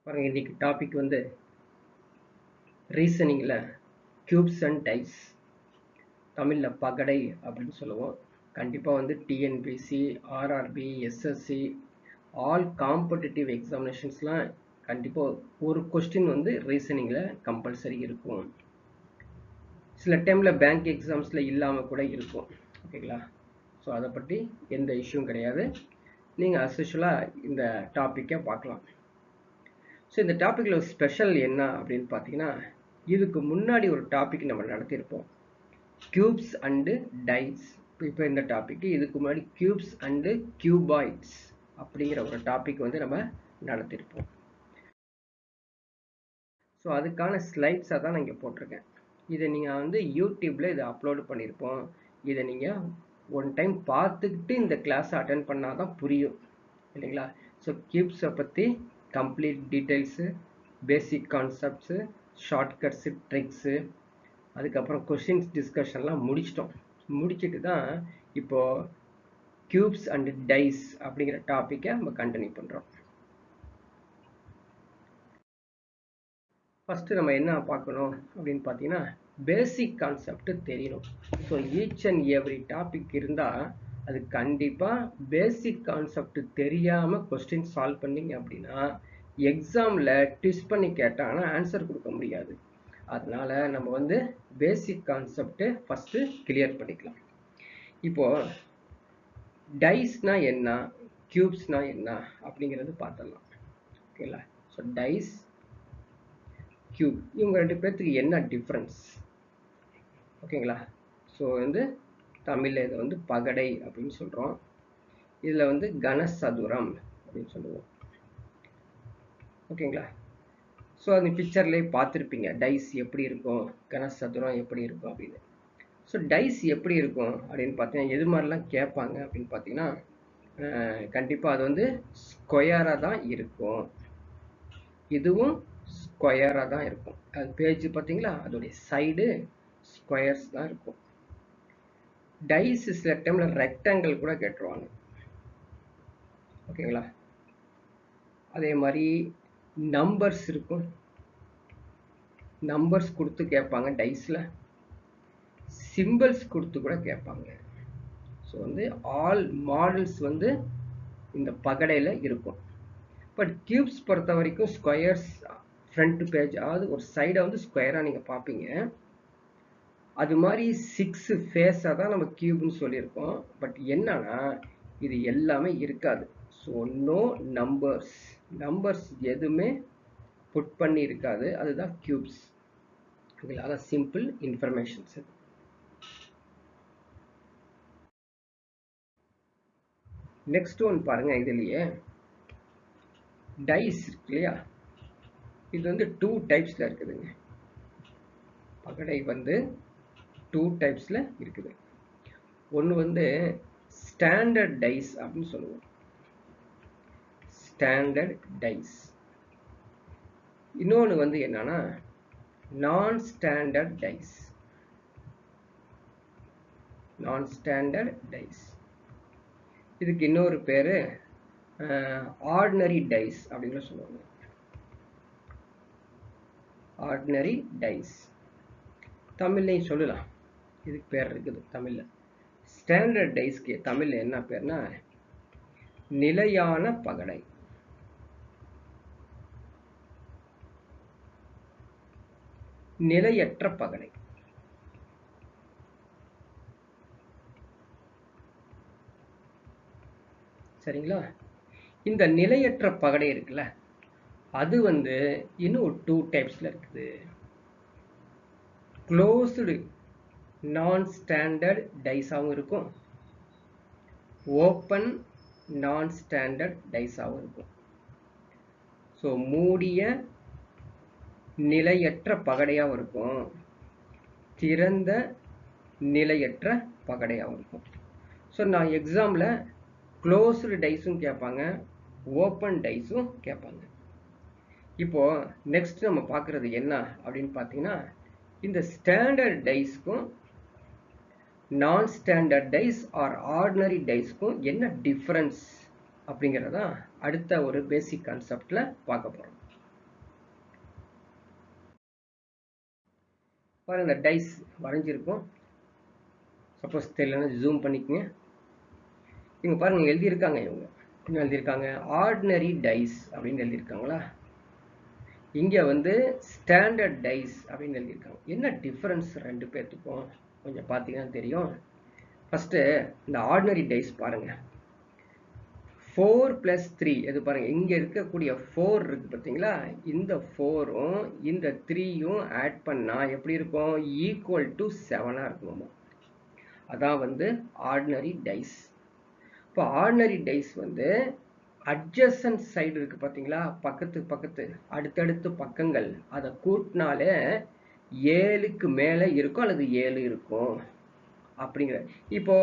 பாருங்க, இன்னைக்கு டாபிக் வந்து ரீசனிங்ல கியூப்ஸ் அண்ட் டைஸ், தமிழ்ல பகடை அப்படின்னு சொல்லுவோம். கண்டிப்பா வந்து TNPSC, RRB, SSC, all competitive எக்ஸாமினேஷன்ஸ்லாம் கண்டிப்பா ஒரு கொஸ்டின் வந்து ரீசனிங்ல கம்பல்சரி இருக்கும். சில டைம்ல பேங்க் எக்ஸாம்ஸ்ல இல்லாம கூட இருக்கும். ஓகேங்களா? ஸோ அதை பற்றி எந்த இஷ்யூவும் கிடையாது. நீங்க அஸ் யூஷுவலா இந்த டாப்பிக்கை பார்க்கலாம். ஸோ இந்த டாப்பிக்கில் ஒரு ஸ்பெஷல் என்ன அப்படின்னு பார்த்தீங்கன்னா, இதுக்கு முன்னாடி ஒரு டாபிக் நம்ம நடத்தியிருப்போம், கியூப்ஸ் அண்டு டைஸ். இப்போ இந்த டாபிக் இதுக்கு முன்னாடி கியூப்ஸ் அண்டு கியூபாய்ட்ஸ் அப்படிங்கிற ஒரு டாபிக் வந்து நம்ம நடத்தியிருப்போம். ஸோ அதுக்கான ஸ்லைட்ஸாக தான் நான் இங்கே போட்டிருக்கேன். இதை நீங்கள் வந்து யூடியூப்பில் இதை அப்லோடு பண்ணியிருப்போம். இதை நீங்கள் ஒன் டைம் பார்த்துக்கிட்டு இந்த கிளாஸை அட்டென்ட் பண்ணால் தான் புரியும், இல்லைங்களா? ஸோ கியூப்ஸை பற்றி கம்ப்ளீட் டீட்டெயில்ஸு, பேசிக் கான்செப்ட்ஸு, ஷார்ட்கட்ஸு, ட்ரிக்ஸு, அதுக்கப்புறம் கொஷின்ஸ் டிஸ்கஷன்லாம் முடிச்சுட்டு தான் இப்போது கியூப்ஸ் அண்ட் டைஸ் அப்படிங்கிற டாப்பிக்கை நம்ம கண்டினியூ பண்ணுறோம். ஃபஸ்ட்டு நம்ம என்ன பார்க்கணும் அப்படின்னு பார்த்தீங்கன்னா, பேசிக் கான்செப்ட் தெரியணும். So each and every topic இருந்தால் அது கண்டிப்பாக பேசிக் கான்செப்ட் தெரியாமல் கொஸ்டின் சால்வ் பண்ணிங்க அப்படின்னா எக்ஸாமில் ட்விஸ்ட் பண்ணி கேட்டாங்கன்னா ஆன்சர் கொடுக்க முடியாது. அதனால நம்ம வந்து பேசிக் கான்செப்ட் ஃபஸ்ட்டு கிளியர் பண்ணிக்கலாம். இப்போது டைஸ்னா என்ன, கியூப்ஸ்னா என்ன அப்படிங்கிறது பார்த்துடலாம். ஓகேங்களா? ஸோ டைஸ், கியூப், இவங்க ரெண்டு பேர்த்துக்கு என்ன டிஃப்ரென்ஸ்? ஓகேங்களா? ஸோ வந்து தமிழில் இதை வந்து பகடை அப்படின்னு சொல்கிறோம். இதில் வந்து கனசதுரம் அப்படின்னு சொல்லுவோம். ஓகேங்களா? ஸோ அந்த பிக்சர்லேயே பார்த்துருப்பீங்க டைஸ் எப்படி இருக்கும், கனசதுரம் எப்படி இருக்கும் அப்படின்னு. ஸோ டைஸ் எப்படி இருக்கும் அப்படின்னு பார்த்தீங்கன்னா, எது மாதிரிலாம் கேட்பாங்க அப்படின்னு பார்த்தீங்கன்னா, கண்டிப்பாக அது வந்து ஸ்கொயராக தான் இருக்கும். இதுவும் ஸ்கொயராக தான் இருக்கும். அது பேஜ் பார்த்தீங்களா, அதோடைய சைடு ஸ்கொயர்ஸ் தான் இருக்கும். டைஸ் சில டைமில் ரெக்டாங்கிள் கூட கேட்டுருவாங்க. ஓகேங்களா? அதே மாதிரி நம்பர்ஸ் இருக்கும், நம்பர்ஸ் கொடுத்து கேட்பாங்க டைஸில், சிம்பிள்ஸ் கொடுத்து கூட கேட்பாங்க. ஸோ வந்து ஆல் மாடல்ஸ் வந்து இந்த பகடையில் இருக்கும். பட் கியூப்ஸ் பொறுத்த வரைக்கும் ஸ்கொயர்ஸ் ஃப்ரண்ட் பேஜ், அதாவது ஒரு சைடை வந்து ஸ்கொயராக நீங்கள் பார்ப்பீங்க. அது மாதிரி 6 ஃபேஸாக தான் நம்ம கியூப்னு சொல்லியிருக்கோம். பட் என்னன்னா இது எல்லாமே இருக்காது. ஸோ நோ நம்பர்ஸ், நம்பர்ஸ் எதுவுமே புட் பண்ணி இருக்காது. அதுதான் கியூப்ஸ். ஓகேங்களா? அதான் சிம்பிள் இன்ஃபர்மேஷன்ஸ். நெக்ஸ்ட் ஒன் பாருங்க, இதுலயே டைஸ் இருக்கு இல்லையா, இது வந்து 2 டைப்ஸ்ல இருக்குதுங்க. பகடை வந்து 2 டைப்ஸ்ல இருக்குது. ஒன்று வந்து ஸ்டாண்டர்ட் டைஸ் அப்படின்னு சொல்லுவோம், ஸ்டாண்டர்ட் டைஸ். இன்னொன்று வந்து என்னன்னா நான் ஸ்டாண்டர்ட் டைஸ், நான் ஸ்டாண்டர்ட் டைஸ். இதுக்கு இன்னொரு பேரு ஆர்டினரி டைஸ் அப்படின்னு சொல்லுவாங்க, ஆர்டினரி டைஸ். தமிழ்லையும் சொல்லலாம், இதுக்கு பேர் இருக்குது தமிழ்ல. ஸ்டாண்டர்ட் டைஸ்க்கு தமிழ்ல என்ன பேர்னா நிலையான பகடை. நிலையற்ற பகடை. சரிங்களா? இந்த நிலையற்ற பகடை இருக்குல்ல, அது வந்து இன்னும் 2 டைப்ஸ்ல இருக்குது. க்ளோஸ்டு நான் ஸ்டாண்டர்ட் டைஸாகவும் இருக்கும், ஓப்பன் நான் ஸ்டாண்டர்ட் டைஸாகவும் இருக்கும். ஸோ மூடிய நிலையற்ற பகடையாகவும் இருக்கும், திறந்த நிலையற்ற பகடையாகவும் இருக்கும். ஸோ நான் எக்ஸாமில் க்ளோஸ்டு டைஸும் கேட்பாங்க, ஓப்பன் டைஸும் கேட்பாங்க. இப்போது நெக்ஸ்ட் நம்ம பார்க்குறது என்ன அப்படின்னு பார்த்தீங்கன்னா, இந்த ஸ்டாண்டர்ட் டைஸ்க்கும் நான் ஸ்டாண்டர்ட் டைஸ் ஆர் ஆர்டினரி டைஸ்க்கும் என்ன டிஃப்ரென்ஸ் அப்படிங்கிறதான் அடுத்த ஒரு பேசிக் கான்செப்டில் பார்க்க போகிறோம். பாருங்க இந்த டைஸ் வரைஞ்சிருக்கும். சப்போஸ் தெரியலன்னா ஜூம் பண்ணிக்கங்க. இவங்க பாருங்க எழுதியிருக்காங்க. இவங்க என்ன எழுதியிருக்காங்க? ஆர்டினரி டைஸ் அப்படின்னு எழுதியிருக்காங்களா? இங்க வந்து ஸ்டாண்டர்ட் டைஸ் அப்படின்னு எழுதியிருக்காங்க. என்ன டிஃபரன்ஸ் ரெண்டு பேர்த்துக்கும் கொஞ்சம் பார்த்தீங்கன்னா தெரியும். ஃபர்ஸ்ட் இந்த ஆர்டினரி டைஸ் பாருங்க. 4 + 3 இது பாருங்க. இங்க இருக்கக்கூடிய 4 இருக்கு பார்த்தீங்களா? இந்த 4ம் இந்த 3யும் ஆட் பண்ணா எப்படி இருக்கும்? ஈக்குவல் டு 7 இருக்கும். அதான் வந்து ஆர்டினரி டைஸ். இப்போ ஆர்டினரி டைஸ் வந்து அட்ஜசன்ட் சைடு இருக்கு பார்த்தீங்களா? பக்கத்து அடுத்தடுத்து பக்கங்கள் அதை கூட்டினாலே 7க்கு மேலே இருக்கும் அல்லது 7 இருக்கும் அப்படிங்கிற. இப்போ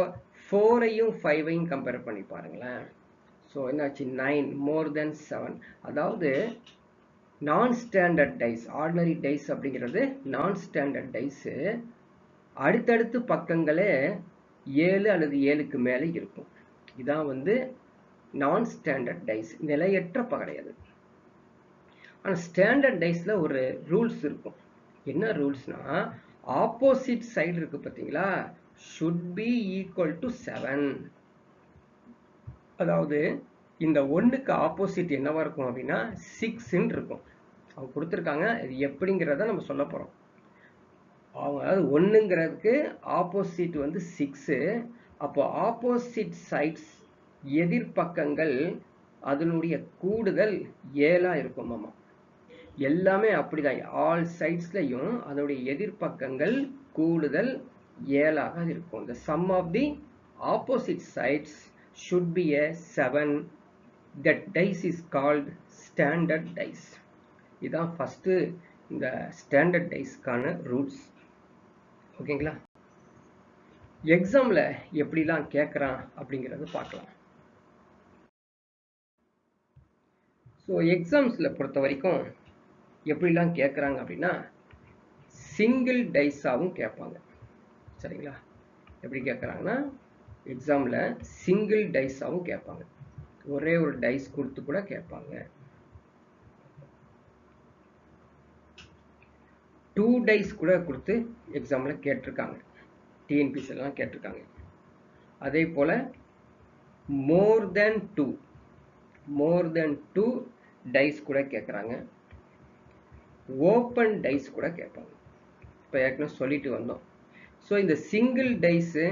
4ஐயும் 5ஐயும் கம்பேர் பண்ணி பாருங்களேன். ஸோ என்னாச்சு? 9 மோர் தென் 7. அதாவது நான் ஸ்டாண்டர்ட் டைஸ், ஆர்டினரி டைஸ் அப்படிங்கிறது நான் ஸ்டாண்டர்ட் டைஸு. அடுத்தடுத்து பக்கங்களே 7 அல்லது 7க்கு மேலே இருக்கும். இதான் வந்து நான் ஸ்டாண்டர்ட் டைஸ், நிலையற்ற கிடையாது. ஆனால் ஸ்டாண்டர்ட் டைஸ்ல ஒரு ரூல்ஸ் இருக்கும். என்ன ரூல்ஸ்னா, ஆப்போசிட் சைடு இருக்கு பார்த்தீங்களா? Should be equal to 7. அதாவது இந்த 1க்கு ஆப்போசிட் என்னவா இருக்கும் அப்படின்னா 6ன்னு இருக்கும். அவங்க கொடுத்துருக்காங்க. இது எப்படிங்கிறத நம்ம சொல்ல போறோம். அவங்க அதாவது 1ங்கிறதுக்கு ஆப்போசிட் வந்து 6. அப்போ ஆப்போசிட் சைட்ஸ் எதிர்பக்கங்கள் அதனுடைய கூடுதல் 7 இருக்கும். ஆமா, எல்லாமே அப்படிதான். ஆல் சைட்ஸ்லையும் அதனுடைய எதிர்பக்கங்கள் கூடுதல் 7 இருக்கும். The sum of the opposite sides should be a 7. That dice is called standard dice. இதான் ஃபர்ஸ்ட் இந்த ஸ்டாண்டர்ட் டைஸ்க்கான ரூல்ஸ். ஓகேங்களா? எக்ஸாம்ல எப்படிலாம் கேட்குறான் அப்படிங்கிறது பார்க்கலாம். ஸோ எக்ஸாம்ஸில் பொறுத்த வரைக்கும் எப்படிலாம் கேட்குறாங்க அப்படின்னா சிங்கிள் டைஸாகவும் கேட்பாங்க. சரிங்களா? எப்படி கேட்குறாங்கன்னா எக்ஸாமில் சிங்கிள் டைஸாகவும் கேட்பாங்க. ஒரே ஒரு டைஸ் கொடுத்து கூட கேட்பாங்க. 2 டைஸ் கூட கொடுத்து எக்ஸாமில் கேட்டிருக்காங்க. டிஎன்பிசிலாம் கேட்டிருக்காங்க. அதே போல் மோர் தென் 2 டைஸ் கூட கேட்குறாங்க. ஓப்பன் டைஸ் கூட கேட்பாங்க. இப்போ ஏற்கனவே சொல்லிட்டு வந்தோம். ஸோ இந்த சிங்கிள் டைஸு,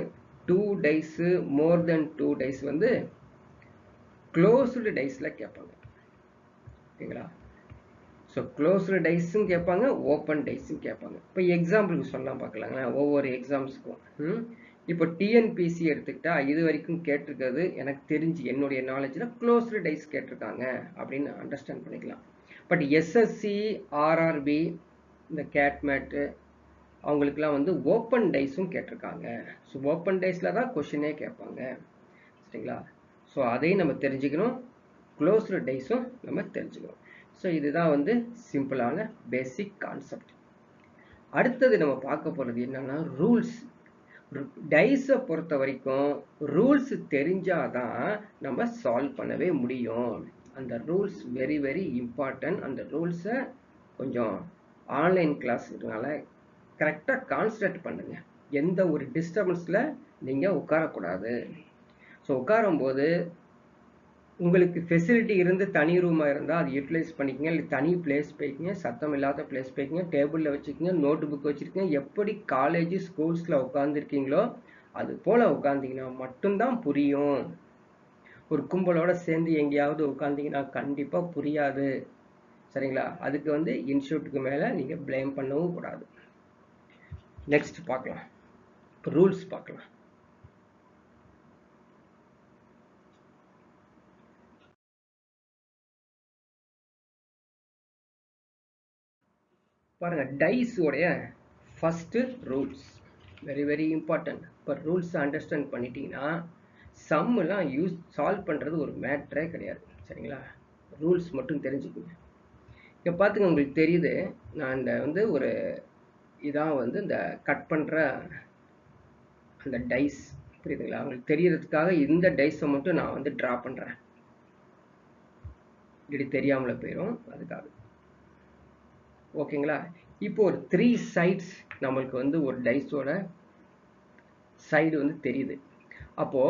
2 டைஸு, மோர் தென் 2 டைஸ் வந்து க்ளோஸ்டு டைஸில் கேட்பாங்க. ஓகேங்களா? ஸோ க்ளோஸ்டு டைஸும் கேட்பாங்க, ஓப்பன் டைஸும் கேட்பாங்க. இப்போ எக்ஸாம்பிளுக்கு சொல்லலாம் பார்க்கலாங்களா? ஒவ்வொரு எக்ஸாம்ஸுக்கும். இப்போ டிஎன்பிசி எடுத்துக்கிட்டா இது வரைக்கும் கேட்டிருக்கிறது எனக்கு தெரிஞ்சு என்னுடைய நாலேஜில் க்ளோஸ்டு டைஸ் கேட்டிருக்காங்க அப்படின்னு அண்டர்ஸ்டாண்ட் பண்ணிக்கலாம். பட் எஸ்எஸ்சி, ஆர்ஆர்பி, இந்த கேட்மேட்டு அவங்களுக்குலாம் வந்து ஓப்பன் டைஸும் கேட்டிருக்காங்க. ஸோ ஓப்பன் டைஸில் தான் கொஷினே கேட்பாங்க. சரிங்களா? ஸோ அதையும் நம்ம தெரிஞ்சுக்கணும், க்ளோஸ்டு டைஸும் நம்ம தெரிஞ்சுக்கணும். ஸோ இதுதான் வந்து சிம்பிளான பேசிக் கான்செப்ட். அடுத்தது நம்ம பார்க்க போகிறது என்னன்னா ரூல்ஸ். டைஸை பொறுத்த வரைக்கும் ரூல்ஸ் தெரிஞ்சாதான் நம்ம சால்வ் பண்ணவே முடியும். அந்த ரூல்ஸ் வெரி வெரி இம்பார்ட்டன்ட். அந்த ரூல்ஸை கொஞ்சம் ஆன்லைன் கிளாஸ்னால கரெக்டாக கான்சன்ட்ரேட் பண்ணுங்க. எந்த ஒரு டிஸ்டர்பன்ஸில் நீங்கள் உட்காரக்கூடாது. ஸோ உட்காரும்போது உங்களுக்கு ஃபெசிலிட்டி இருந்து தனி ரூமாக இருந்தால் அது யூட்டிலைஸ் பண்ணிக்கங்க. இல்லை தனி பிளேஸ் போய்க்குங்க, சத்தம் இல்லாத பிளேஸ் போய்க்குங்க, டேபிளில் வச்சுக்கோங்க, நோட்டு புக் வச்சுருக்கீங்க. எப்படி காலேஜ் ஸ்கூல்ஸில் உட்காந்துருக்கீங்களோ அது போல் உட்காந்திங்கன்னா மட்டும்தான் புரியும். ஒரு கும்பலோட சேர்ந்து எங்கேயாவது உட்காந்திங்கன்னா கண்டிப்பாக புரியாது. சரிங்களா? அதுக்கு வந்து இன்ஸ்டியூட்டுக்கு மேலே நீங்கள் ப்ளேம் பண்ணவும் கூடாது. நெக்ஸ்ட் பார்க்கலாம், ரூல்ஸ் பார்க்கலாம். பாருங்க, டைஸ் உடைய first rules very very important. இப்போ ரூல்ஸ் அண்டர்ஸ்டாண்ட் பண்ணிட்டீங்கன்னா சம்மெல்லாம் சால்வ் பண்ணுறது ஒரு மேட்டரே கிடையாது. சரிங்களா? ரூல்ஸ் மட்டும் தெரிஞ்சுக்கோங்க. இப்போ பார்த்துங்க, உங்களுக்கு தெரியுது நான் இந்த வந்து ஒரு இதான் வந்து இந்த கட் பண்ணுற அந்த டைஸ், புரியுதுங்களா? உங்களுக்கு தெரியறதுக்காக இந்த டைஸை மட்டும் நான் வந்து ட்ரா பண்ணுறேன். இப்படி தெரியாமல போயிடும், அதுக்காக. ஓகேங்களா? இப்போ ஒரு 3 சைட்ஸ் நம்மளுக்கு வந்து ஒரு டைஸோட சைடு வந்து தெரியுது. அப்போ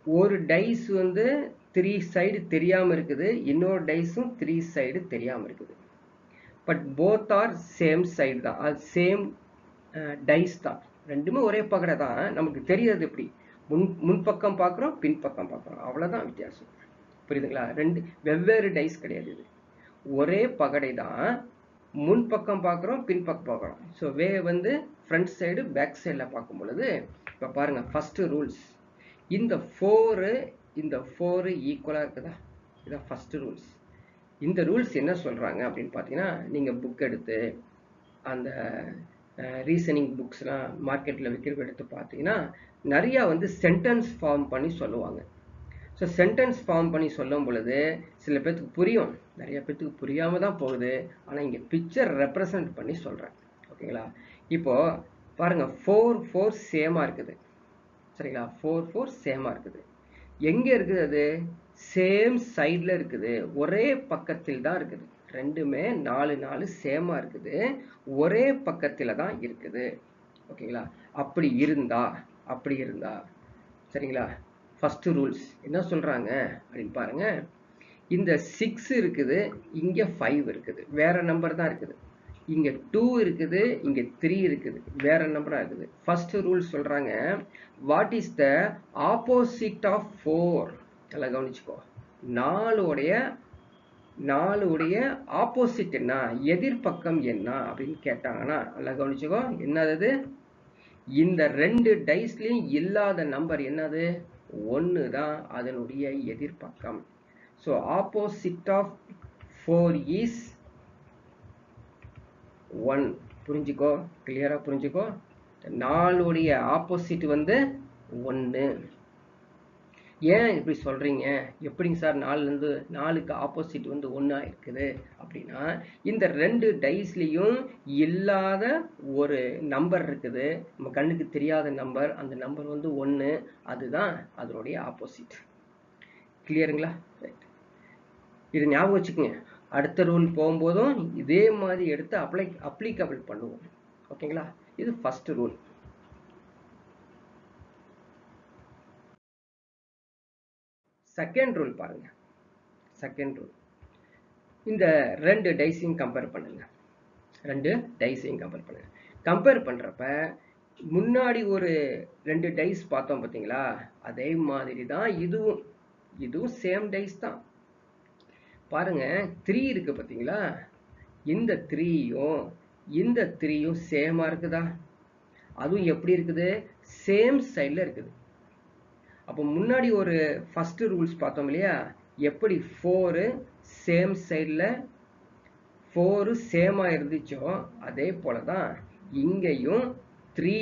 ஒரு டைஸ் வந்து 3 சைடு தெரியாம இருக்குது, இன்னொரு டைஸும் 3 சைடு தெரியாம இருக்குது. But both are same side தான், அது சேம் டைஸ் தான், ரெண்டுமே ஒரே பகடை தான். நமக்கு தெரியாது எப்படி, முன்பக்கம் பார்க்குறோம் பின்பக்கம் பார்க்குறோம், அவ்வளோதான் வித்தியாசம். புரியுதுங்களா? ரெண்டு வெவ்வேறு டைஸ் கிடையாது, இது ஒரே பகடை தான். முன்பக்கம் பார்க்குறோம் பின்பக்கம் பார்க்குறோம். ஸோ வந்து ஃப்ரண்ட் சைடு பேக் சைடில் பார்க்கும் பொழுது இப்போ பாருங்க, ஃபர்ஸ்ட் ரூல்ஸ், இந்த 4 ஈக்குவலாக இருக்குதா, இதான் ஃபர்ஸ்ட் ரூல்ஸ். இந்த ரூல்ஸ் என்ன சொல்றாங்க அப்படின்னு பார்த்தீங்கன்னா, நீங்க புக் எடுத்து அந்த ரீசனிங் புக்ஸ்லாம் மார்க்கெட்டில் விற்கிறத எடுத்து பார்த்தீங்கன்னா நிறையா வந்து சென்டென்ஸ் ஃபார்ம் பண்ணி சொல்லுவாங்க. ஸோ சென்டென்ஸ் ஃபார்ம் பண்ணி சொல்லும் பொழுது சில பேர்த்துக்கு புரியும், நிறைய பேர்த்துக்கு புரியாமல் தான் போகுது. ஆனால் இங்கே பிக்சர் ரெப்ரசன்ட் பண்ணி சொல்கிறேன், ஓகேங்களா? இப்போது பாருங்கள், 4 சேமாக இருக்குது, சரிங்களா? 4 சேமாக இருக்குது. எங்கே இருக்குது? அது சேம் சைடில் இருக்குது, ஒரே பக்கத்தில் தான் இருக்குது. ரெண்டுமே 4 சேமாக இருக்குது, ஒரே பக்கத்தில் தான் இருக்குது, ஓகேங்களா? அப்படி இருந்தா சரிங்களா? ஃபர்ஸ்ட் ரூல்ஸ் என்ன சொல்றாங்க அப்படின்னு பாருங்க. இந்த 6 இருக்குது, இங்க 5 இருக்குது, வேற நம்பர் தான் இருக்குது. இங்க 2 இருக்குது, இங்க 3 இருக்குது, வேற நம்பரா இருக்குது. ஃபர்ஸ்ட் ரூல் சொல்றாங்க, what is the opposite of 4? நல்லா கவனிச்சுக்கோ. 4 ஆப்போசிட் என்ன, எதிர்பக்கம் என்ன அப்படின்னு கேட்டாங்கன்னா நல்லா கவனிச்சுக்கோ. என்னது? இந்த ரெண்டு டைஸ்லயும் இல்லாத நம்பர் என்னது? 1 தான் அதனுடைய எதிர்பக்கம். So opposite of 4 is 1. புரிஞ்சுக்கோ, கிளியரா புரிஞ்சுக்கோ. 4 ஆப்போசிட் வந்து 1. ஏன் இப்படி சொல்றீங்க? எப்படிங்க சார் 4க்கு ஆப்போசிட் வந்து 1 இருக்குது அப்படின்னா, இந்த ரெண்டு டைஸ்லயும் இல்லாத ஒரு நம்பர் இருக்குது, நம்ம கண்ணுக்கு தெரியாத நம்பர். அந்த நம்பர் வந்து 1, அதுதான் அதனுடைய ஆப்போசிட். கிளியருங்களா? ரைட், இது ஞாபகம் வச்சுக்கோங்க. அடுத்த ரூல் போகும்போதும் இதே மாதிரி எடுத்து அப்ளிகபிள் பண்ணுவோம், ஓகேங்களா? இது ஃபர்ஸ்ட் ரூல். செகண்ட் ரூல் பாருங்க. செகண்ட் ரூல், இந்த ரெண்டு டைஸையும் கம்பேர் பண்ணுங்க. கம்பேர் பண்றப்ப முன்னாடி ஒரு 2 டைஸ் பார்த்தோம் பார்த்தீங்களா, அதே மாதிரி தான் இதுவும் சேம் டைஸ் தான். பாருங்க, 3 இருக்கு பார்த்தீங்களா, இந்த 3யும் இந்த 3யும் சேமா இருக்குதா? அதுவும் எப்படி இருக்குது? சேம் சைடில் இருக்குது. அப்போ முன்னாடி ஒரு ஃபர்ஸ்ட் ரூல்ஸ் பார்த்தோம் இல்லையா, எப்படி 4 சேம் சைடில் 4 சேமா இருந்துச்சோ அதே போல தான் இங்கேயும் 3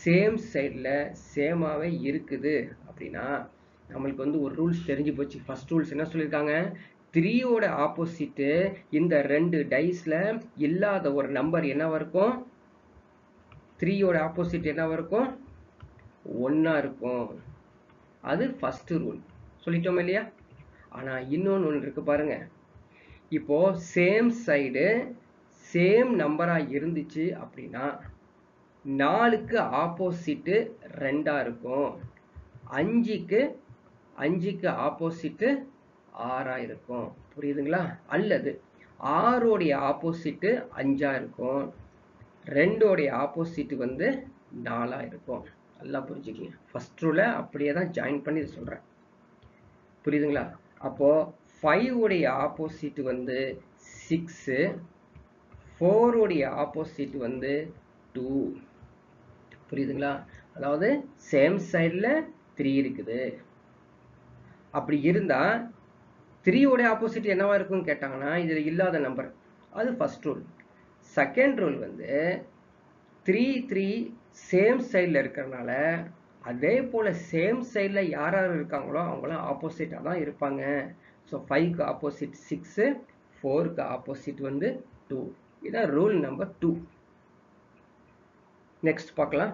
சேம் சைடில் சேமாவே இருக்குது. அப்படின்னா நம்மளுக்கு வந்து ஒரு ரூல்ஸ் தெரிஞ்சு போச்சு. ஃபர்ஸ்ட் ரூல்ஸ் என்ன சொல்லியிருக்காங்க? 3யோட ஆப்போசிட்டு இந்த ரெண்டு டைஸ்ல இல்லாத ஒரு நம்பர் என்னவா இருக்கும்? 3யோட ஆப்போசிட் என்னவா இருக்கும்? 1 இருக்கும். அது ஃபர்ஸ்ட் ரூல் சொல்லிட்டோம் இல்லையா? ஆனா இன்னொன்னு இருக்கு பாருங்க. இப்போ சேம் சைடு சேம் நம்பரா இருந்துச்சு அப்படின்னா 4க்கு ஆப்போசிட் 2 இருக்கும், 5க்கு ஆப்போசிட் 6 இருக்கும். புரியுதுங்களா? அல்லது 6 ஆப்போசிட் 5 இருக்கும், 2 ஆப்போசிட் வந்து 4 இருக்கும். நல்லா புரிஞ்சுக்கங்க. ஃபர்ஸ்ட் ரூலை அப்படியே தான் ஜாயின் பண்ணி சொல்றேன், புரியுதுங்களா? அப்போ 5 ஆப்போசிட் வந்து 6, 4 ஆப்போசிட் வந்து 2. புரியுதுங்களா? அதாவது சேம் சைடில் 3 இருக்குது. அப்படி இருந்தா 3யோட ஆப்போசிட் என்னவா இருக்குன்னு கேட்டாங்கன்னா இதுல இல்லாத நம்பர், அது ஃபர்ஸ்ட் ரூல். செகண்ட் ரூல் வந்து 3 சேம் சைடில் இருக்கிறதுனால அதே போல சேம் சைடில் யார் இருக்காங்களோ அவங்களாம் ஆப்போசிட்டாக தான் இருப்பாங்க. ஸோ 5க்கு ஆப்போசிட் 6, 4க்கு ஆப்போசிட் வந்து 2. இதான் ரூல் நம்பர் 2. நெக்ஸ்ட் பார்க்கலாம்.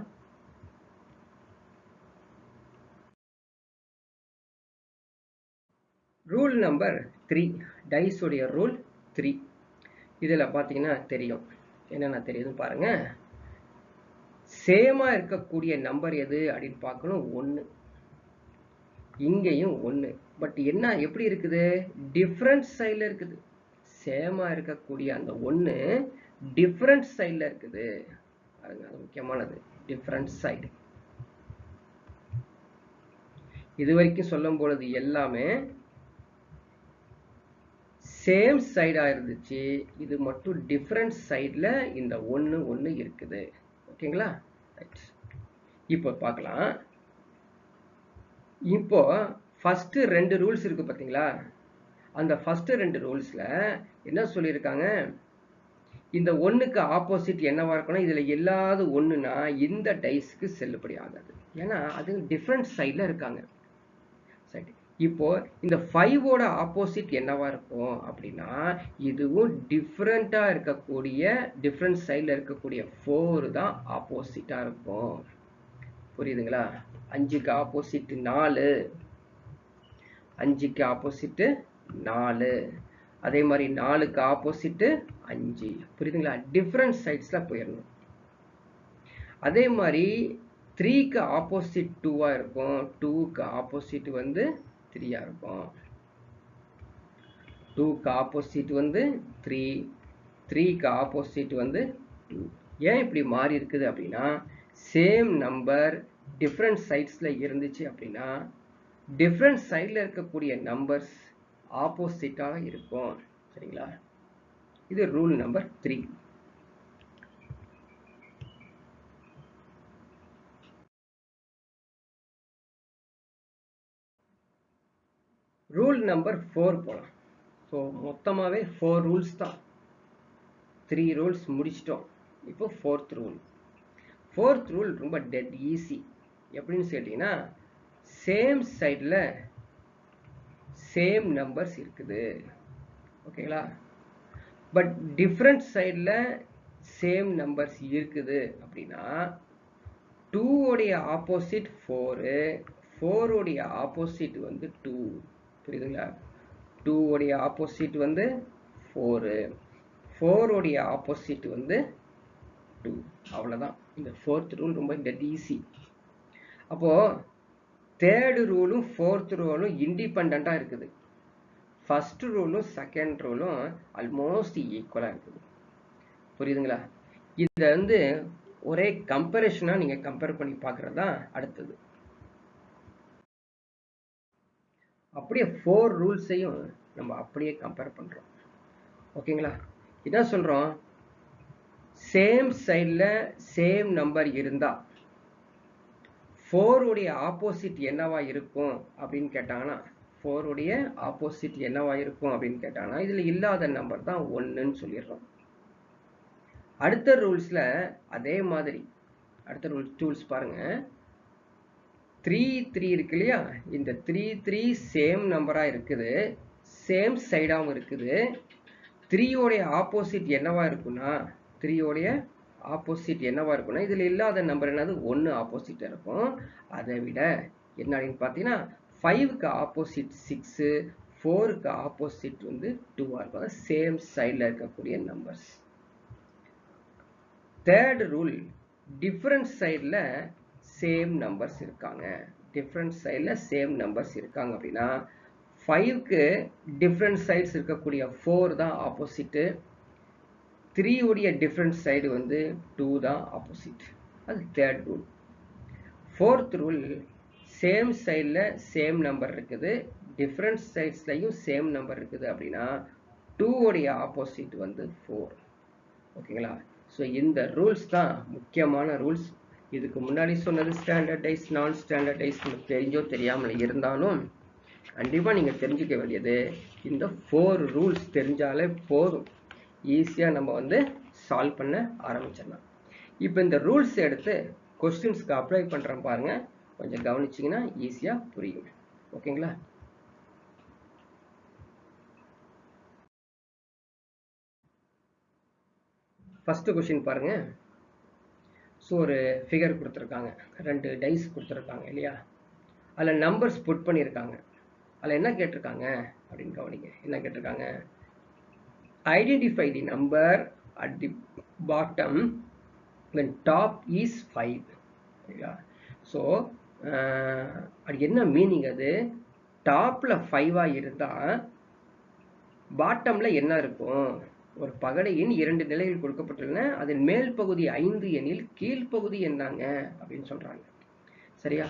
ரூல் நம்பர் 3, டைஸ் உடைய ரூல் 3. இதில் பார்த்தீங்கன்னா தெரியும் என்னென்ன தெரியுதுன்னு பாருங்க. சேமா இருக்கக்கூடிய நம்பர் எது அப்படின்னு பார்க்கணும். 1, இங்கேயும் 1. பட் என்ன எப்படி இருக்குது? டிஃப்ரெண்ட் சைடில் இருக்குது. சேமா இருக்கக்கூடிய அந்த 1 டிஃப்ரெண்ட் சைடில் இருக்குது. அது முக்கியமானது, டிஃப்ரெண்ட் சைடு. இது வரைக்கும் சொல்லும் பொழுது எல்லாமே சேம் சைடா இருந்துச்சு. இது மட்டும் டிஃப்ரெண்ட் சைடில் இந்த 1 இருக்குது. ஓகேங்களா? ரைட். இப்போ பார்க்கலாம். இப்போ ஃபர்ஸ்ட் 2 ரூல்ஸ் இருக்கு பார்த்தீங்களா? அந்த ஃபர்ஸ்ட் 2 ரூல்ஸ்ல என்ன சொல்லியிருக்காங்க? இந்த 1க்கு ஆப்போசிட் என்னவா இருக்கணும்? இதுல எல்லாது 1னா இந்த டைஸ்க்கு செல்லுபடி ஆகாது. ஏன்னா அது டிஃப்ரெண்ட் சைடில் இருக்காங்க. சரி, இப்போ இந்த 5ஓட ஆப்போசிட் என்னவா இருக்கும் அப்படின்னா, இதுவும் டிஃப்ரெண்டா இருக்கக்கூடிய டிஃப்ரெண்ட் சைடில் இருக்கக்கூடிய 4 தான் ஆப்போசிட்டா இருக்கும். புரியுதுங்களா? 5க்கு ஆப்போசிட் 4, 5க்கு ஆப்போசிட் 4, அதே மாதிரி 4க்கு ஆப்போசிட் 5. புரியுதுங்களா? டிஃப்ரெண்ட் சைட்ஸ்ல போயிடணும். அதே மாதிரி 3க்கு ஆப்போசிட் 2வா இருக்கும். 2க்கு ஆப்போசிட் வந்து 3ஆ இருக்கும். 2க்கு ஆப்போசிட் வந்து 3, 3க்கு ஆப்போசிட் வந்து 2. ஏன் இப்படி மாறி இருக்குது அப்படின்னா, சேம் நம்பர் டிஃப்ரெண்ட் சைட்ஸ்ல இருந்துச்சு அப்படின்னா டிஃப்ரெண்ட் சைடில் இருக்கக்கூடிய நம்பர்ஸ் ஆப்போசிட்டாக இருக்கும். சரிங்களா? இது ரூல் நம்பர் 3. ரூல் நம்பர் 4 போகலாம். ஸோ மொத்தமாகவே 4 ரூல்ஸ் தான். 3 ரூல்ஸ் முடிச்சிட்டோம். இப்போ 4th ரூல். 4th ரூல் ரொம்ப டெட் ஈஸி. எப்படின்னு கேட்டிங்கன்னா, சேம் சைடில் சேம் நம்பர்ஸ் இருக்குது. ஓகேங்களா? பட் டிஃப்ரெண்ட் சைடில் சேம் நம்பர்ஸ் இருக்குது அப்படின்னா 2 உடைய ஆப்போசிட் 4, 4 உடைய ஆப்போசிட் வந்து 2. புரியுதுங்களா? 2 உடைய ஆப்போசிட் வந்து 4, 4 உடைய ஆப்போசிட் வந்து 2. அவ்வளோதான். இந்த 4th ரூல் ரொம்ப டெட் ஈஸி. அப்போ 3rd ரூலும் 4th ரூலும் இண்டிபெண்டா இருக்குது. ஃபர்ஸ்ட் ரூலும் செகண்ட் ரூலும் ஆல்மோஸ்ட் ஈக்குவலா இருக்குது. புரியுதுங்களா? இதை வந்து ஒரே கம்பேரிஷனா நீங்க கம்பேர் பண்ணி பார்க்கறது தான் அடுத்தது. அப்படியே 4 ரூல்ஸையும் நம்ம அப்படியே கம்பேர் பண்றோம். ஓகேங்களா? இதான் சொல்றோம், சேம் சைடில் சேம் நம்பர் இருந்தா 4 உடைய ஆப்போசிட் என்னவா இருக்கும் அப்படின்னு கேட்டாங்கன்னா, 4 உடைய ஆப்போசிட் என்னவா இருக்கும் அப்படின்னு கேட்டாங்கன்னா, இதுல இல்லாத நம்பர் தான் 1ன்னு சொல்லிடுறோம். அடுத்த ரூல்ஸ்ல அதே மாதிரி அடுத்த ரூல்ஸ் பாருங்க. 3 3 இருக்கு இல்லையா? இந்த 3 3 சேம் நம்பரா இருக்குது, சேம் சைடாவும் இருக்குது. 3 உடைய ஆப்போசிட் என்னவா இருக்குன்னா, 3 உடைய ஆப்போசிட் என்னவா இருக்குன்னா, இதுல இல்லாத நம்பர் என்னது? 1 ஆப்போசிட் இருக்கும். அதை விட என்ன அப்படின்னு பார்த்தீங்கன்னா, 5க்கு ஆப்போசிட் 6, 4க்கு ஆப்போசிட் வந்து 2ஆ இருக்கும். சேம் சைடில் இருக்கக்கூடிய நம்பர்ஸ். 3rd ரூல், டிஃப்ரெண்ட் சைடில் சேம் நம்பர்ஸ் இருக்காங்க. டிஃப்ரெண்ட் சைடில் சேம் நம்பர்ஸ் இருக்காங்க அப்படின்னா 5க்கு டிஃப்ரெண்ட் சைட்ஸ் இருக்கக்கூடிய 4 தான் ஆப்போசிட்டு. 3 உடைய டிஃப்ரெண்ட் சைடு வந்து 2 தான் ஆப்போசிட். அது 3rd rule. 4th rule, same சைடில் சேம் நம்பர் இருக்குது, டிஃப்ரெண்ட் சைட்ஸ்லையும் சேம் நம்பர் இருக்குது அப்படின்னா 2 உடைய ஆப்போசிட் வந்து 4. ஓகேங்களா? ஸோ இந்த ரூல்ஸ் தான் முக்கியமான ரூல்ஸ். இதுக்கு முன்னாடி சொன்னது ஸ்டாண்டர்டைஸ், நான் ஸ்டாண்டர்டைஸ் தெரிஞ்சோ தெரியாமல் இருந்தாலும் கண்டிப்பாக நீங்கள் தெரிஞ்சுக்க வேண்டியது இந்த 4 ரூல்ஸ் தெரிஞ்சாலே போதும். ஈஸியாக நம்ம வந்து சால்வ் பண்ண ஆரம்பிச்சிடலாம். இப்போ இந்த ரூல்ஸ் எடுத்து கொஸ்டின்ஸ்க்கு அப்ளை பண்ணுறேன் பாருங்க. கொஞ்சம் கவனிச்சிங்கன்னா ஈஸியாக புரியும். ஓகேங்களா? ஃபர்ஸ்ட் கொஸ்டின் பாருங்க. ஸோ ஒரு ஃபிகர் கொடுத்துருக்காங்க, 2 டைஸ் கொடுத்துருக்காங்க இல்லையா? அதில் நம்பர்ஸ் புட் பண்ணியிருக்காங்க. அதில் என்ன கேட்டிருக்காங்க அப்படின்னு கவனிங்க. என்ன கேட்டிருக்காங்க? Identify the number at the bottom when top is 5. So அது என்ன மீனிங்? அது டாப்பில் 5 இருந்தால் பாட்டமில் என்ன இருக்கும்? ஒரு பகடையின் 2 நிலைகள் கொடுக்கப்பட்டுள்ளன, அதன் மேல் பகுதி 5 எனில் கீழ்ப்பகுதி என்னங்க அப்படின்னு சொல்கிறாங்க. சரியா?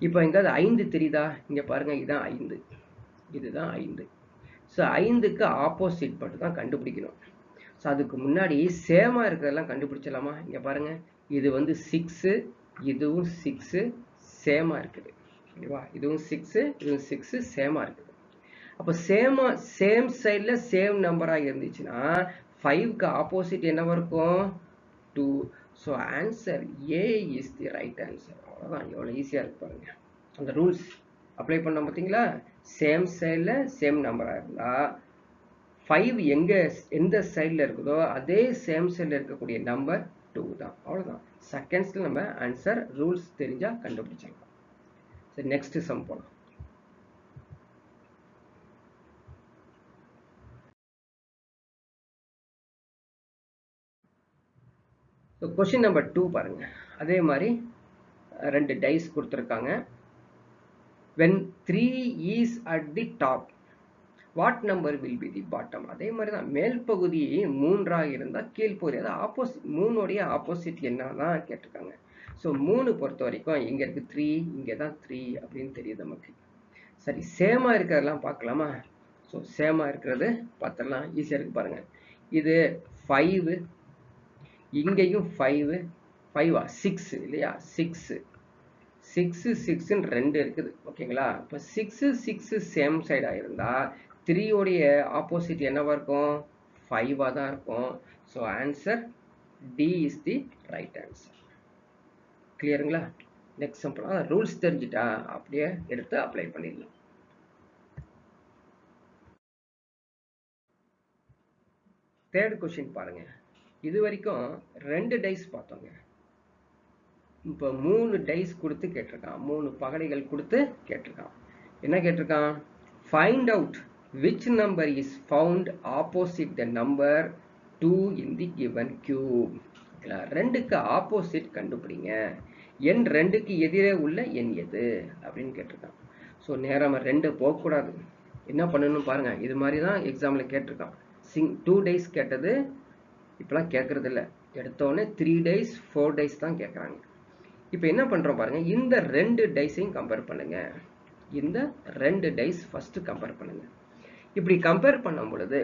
இப்போ எங்காவது 5 தெரியுதா? இங்கே பாருங்கள், இதுதான் 5, இதுதான் 5. ஸோ 5க்கு ஆப்போசிட் மட்டும் தான் கண்டுபிடிக்கணும். ஸோ அதுக்கு முன்னாடி சேமாக இருக்கிறதெல்லாம் கண்டுபிடிச்சலாமா? இங்கே பாருங்கள், இது வந்து 6, இதுவும் 6 சேமாக இருக்குது. ஓகேவா? இதுவும் 6, இதுவும் 6 சேமாக இருக்குது. அப்போ சேம் சைடில் சேம் நம்பராக இருந்துச்சுன்னா 5க்கு ஆப்போசிட் என்னவா இருக்கும்? 2. So answer A is the right answer. அவ்வளோதான். எவ்வளோ ஈஸியாக இருக்கு பாருங்க. அந்த ரூல்ஸ் அப்ளை பண்ண பார்த்தீங்களா? சேம் சைடில் சேம் நம்பராக இருந்தால் 5 எந்த சைடில் இருக்குதோ அதே சேம் சைடில் இருக்கக்கூடிய நம்பர் 2 தான். அவ்வளோதான். செகண்ட்ஸில் நம்ம ஆன்சர் ரூல்ஸ் தெரிஞ்சால் கண்டுபிடிச்சிடலாம். சரி, நெக்ஸ்ட் சம் போகலாம். ஸோ கொஷின் நம்பர் 2 பாருங்க. அதே மாதிரி 2 டைஸ் கொடுத்துருக்காங்க. when 3 is at the top, what number will be the bottom? அதே மாதிரி தான், மேல் பகுதி 3 இருந்தால் கீழ்ப்பகுதி, அதாவது ஆப்போசிட், 3உடைய ஆப்போசிட் என்னன்னா கேட்டிருக்காங்க. ஸோ 3 பொறுத்த வரைக்கும் இங்கே இருக்கு 3, இங்கே தான் 3 அப்படின்னு தெரியுது நமக்கு. சரி, சேமாக இருக்கிறதெல்லாம் பார்க்கலாமா? ஸோ சேமாக இருக்கிறது பார்த்துடலாம். ஈஸியாக இருக்கு பாருங்க. இது 5, இங்கேயும் 5 6 இல்லையா? 6 6ன்னு 2 இருக்குது. ஓகேங்களா? இப்போ 6 சேம் சைடாக இருந்தால் 3உடைய ஆப்போசிட் என்னவா இருக்கும்? 5 தான் இருக்கும். So answer D is the right answer. கிளியருங்களா? Next simple. ரூல்ஸ் தெரிஞ்சுட்டா அப்படியே எடுத்து அப்ளை பண்ணிடலாம். தேர்ட் கொஸ்டின் பாருங்க. இது வரைக்கும் 2 டைஸ் பார்த்தோங்க. இப்போ 3 டைஸ் கொடுத்து கேட்டிருக்கான். 3 பகடைகள் கொடுத்து கேட்டிருக்கான். என்ன கேட்டிருக்கான்? Find out which number is found opposite the number 2 in the given cube. 2க்கு ஆப்போசிட் கண்டுபிடிங்க. எண் 2க்கு எதிரே உள்ள எண் எது அப்படின்னு கேட்டிருக்கான். ஸோ நேரம் 2 போகக்கூடாது. என்ன பண்ணணும் பாருங்க. இது மாதிரி தான் எக்ஸாமில் கேட்டிருக்கான். 2 டைஸ் கேட்டது இப்போலாம் கேட்கறது இல்லை. எடுத்தோடனே 3 டைஸ் 4 டைஸ் தான் கேட்குறாங்க. இப்போ என்ன பண்ணுறோம் பாருங்க. இந்த 2 டைஸையும் கம்பேர் பண்ணுங்க. இந்த 2 டைஸ் ஃபர்ஸ்ட் கம்பேர் பண்ணுங்க. இப்படி கம்பேர் பண்ணும் பொழுது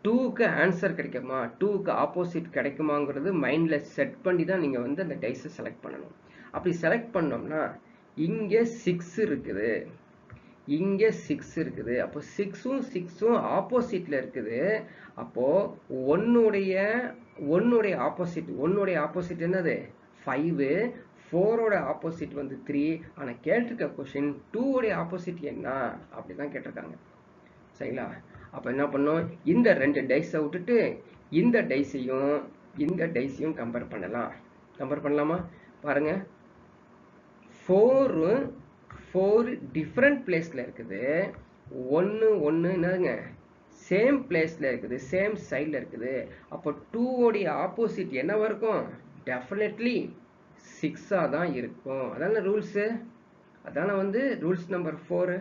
2க்கு ஆன்சர் கிடைக்குமா, 2க்கு ஆப்போசிட் கிடைக்குமாங்கிறது மைண்டில் செட் பண்ணி தான் நீங்கள் வந்து அந்த டைஸை செலக்ட் பண்ணணும். அப்படி செலக்ட் பண்ணோம்னா இங்கே 6 இருக்குது, இங்கே 6 இருக்குது. அப்போ 6ம் ஆப்போசிட்ல இருக்குது. அப்போ ஒன்னுடைய ஆப்போசிட் என்னது? 5. 4ஓட ஆப்போசிட் வந்து 3. ஆனால் கேட்டிருக்க கொஸ்டின் 2உடைய ஆப்போசிட் என்ன அப்படிதான் கேட்டிருக்காங்க. சரிங்களா? அப்போ என்ன பண்ணோம்? இந்த 2 டைஸை விட்டுட்டு இந்த டைஸையும் கம்பேர் பண்ணலாமா? பாருங்க. 4 டிஃப்ரெண்ட் பிளேஸ்ல இருக்குது. 1 என்னதுங்க? சேம் பிளேஸ்ல இருக்குது, சேம் சைட்ல இருக்குது. அப்போ 2உடைய ஆப்போசிட் என்னவா இருக்கும்? டெஃபினெட்லி 6ஆ தான் இருக்கும். அதான ரூல்ஸு. அதான வந்து ரூல்ஸ் நம்பர் 4.